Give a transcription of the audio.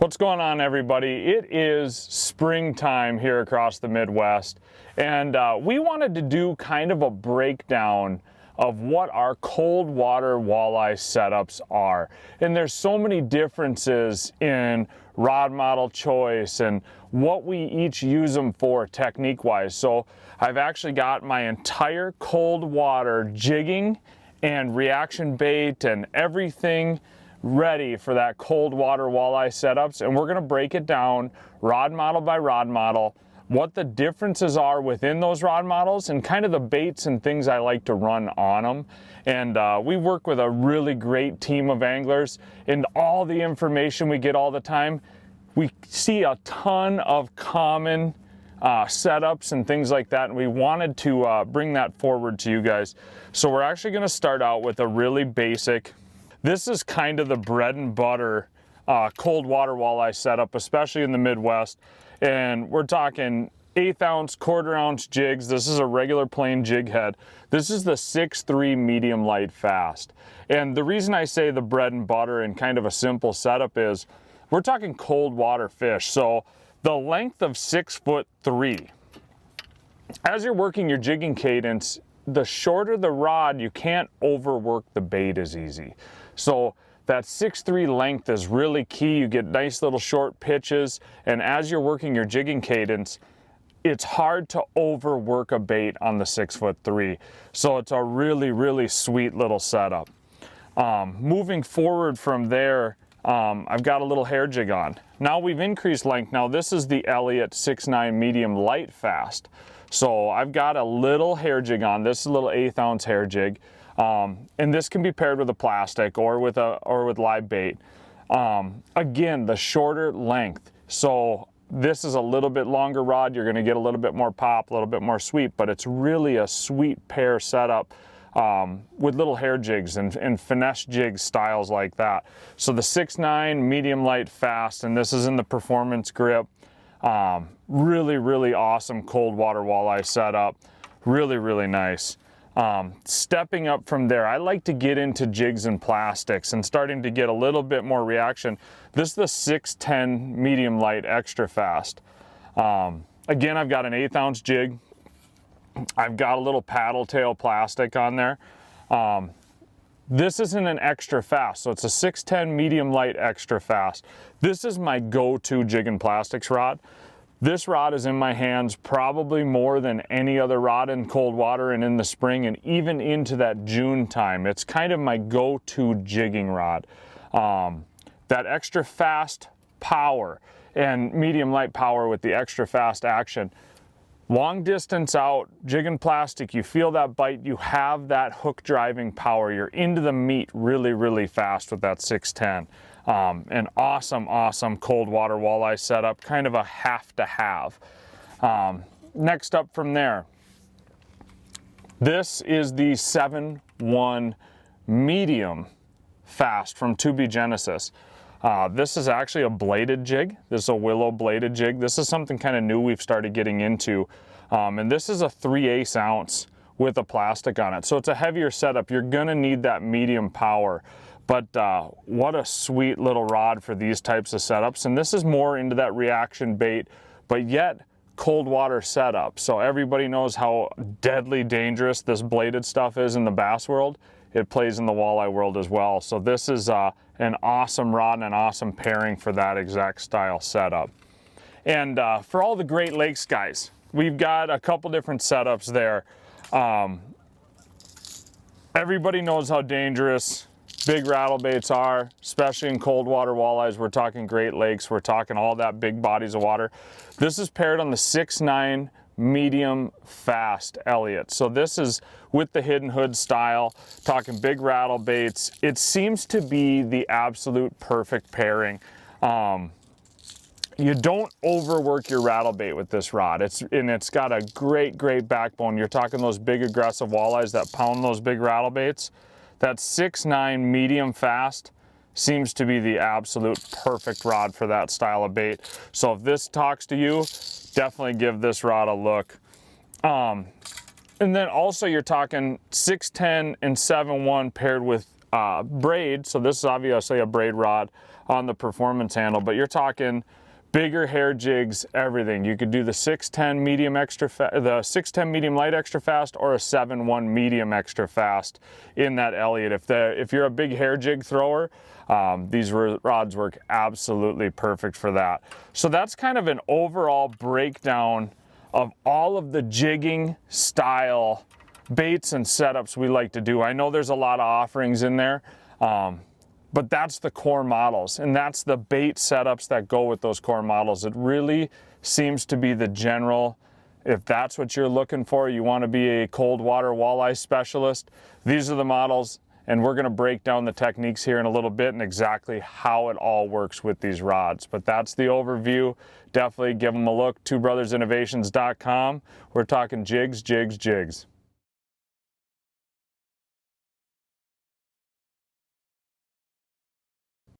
What's going on, everybody? It is springtime here across the Midwest, and we wanted to do kind of a breakdown of what our cold water walleye setups are. And there's so many differences in rod model choice and what we each use them for technique-wise. So I've actually got my entire cold water jigging and reaction bait and everything ready for that cold water walleye setups, and we're going to break it down rod model by rod model, what the differences are within those rod models, and kind of the baits and things I like to run on them. And we work with a really great team of anglers, and all the information we get all the time, we see a ton of common setups and things like that, and we wanted to bring that forward to you guys. So we're actually going to start out with a really basic. This is kind of the bread and butter cold water walleye setup, especially in the Midwest. And we're talking 1/8 ounce, 1/4 ounce jigs. This is a regular plain jig head. This is the 6.3 medium light fast. And the reason I say the bread and butter and kind of a simple setup is we're talking cold water fish. So the length of 6'3". As you're working your jigging cadence, the shorter the rod, you can't overwork the bait as easy. So that 6'3" length is really key. You get nice little short pitches, and as you're working your jigging cadence, it's hard to overwork a bait on the 6'3". So it's a really, really sweet little setup. Moving forward from there, I've got a little hair jig on. Now we've increased length. Now this is the Elliott 6.9 medium light fast. So I've got a little hair jig on. This is a little 1/8 ounce hair jig. And this can be paired with a plastic or with live bait. Again, the shorter length. So this is a little bit longer rod. You're going to get a little bit more pop, a little bit more sweep, but it's really a sweet pair setup with little hair jigs and finesse jig styles like that. So the 6.9 medium light fast, and this is in the performance grip. Really, really awesome cold water walleye setup. Really, really nice. Stepping up from there, I like to get into jigs and plastics and starting to get a little bit more reaction. This is the 610 medium light extra fast. Again, I've got an 1/8 ounce jig. I've got a little paddle tail plastic on there. This isn't an extra fast, so it's a 610 medium light extra fast. This is my go-to Jig and Plastics rod. This rod is in my hands probably more than any other rod in cold water and in the spring and even into that June time. It's kind of my go-to jigging rod. That extra fast power and medium light power with the extra fast action. Long distance out, Jig and Plastic, you feel that bite, you have that hook driving power. You're into the meat really, really fast with that 610. An awesome, awesome cold water walleye setup, kind of a have to have. Next up from there, this is the 7.1 medium fast from 2B Genesis. This is actually a bladed jig. This is a willow bladed jig. This is something kind of new we've started getting into. And this is a 3/8 ounce with a plastic on it. So it's a heavier setup. You're gonna need that medium power. But what a sweet little rod for these types of setups. And this is more into that reaction bait, but yet cold water setup. So everybody knows how deadly dangerous this bladed stuff is in the bass world. It plays in the walleye world as well. So this is an awesome rod and an awesome pairing for that exact style setup. And for all the Great Lakes guys, we've got a couple different setups there. Everybody knows how dangerous big rattle baits are, especially in cold water walleyes. We're talking Great Lakes, we're talking all that big bodies of water. This is paired on the 6.9 medium fast Elliott. So this is with the hidden hood style, talking big rattle baits. It seems to be the absolute perfect pairing. You don't overwork your rattle bait with this rod. It's got a great, great backbone. You're talking those big aggressive walleyes that pound those big rattle baits. That 6.9 medium fast seems to be the absolute perfect rod for that style of bait. So if this talks to you, definitely give this rod a look. And then also you're talking 610 and 7.1 paired with braid, so this is obviously a braid rod on the performance handle, but you're talking bigger hair jigs, everything. You could do the 610 medium the 610 medium light extra fast, or a 7-1 medium extra fast in that Elliott. If you're a big hair jig thrower, these rods work absolutely perfect for that. So that's kind of an overall breakdown of all of the jigging style baits and setups we like to do. I know there's a lot of offerings in there, but that's the core models, and that's the bait setups that go with those core models. It really seems to be the general, if that's what you're looking for, you want to be a cold water walleye specialist, these are the models, and we're going to break down the techniques here in a little bit and exactly how it all works with these rods. But that's the overview. Definitely give them a look, twobrotherinnovations.com. We're talking jigs, jigs, jigs.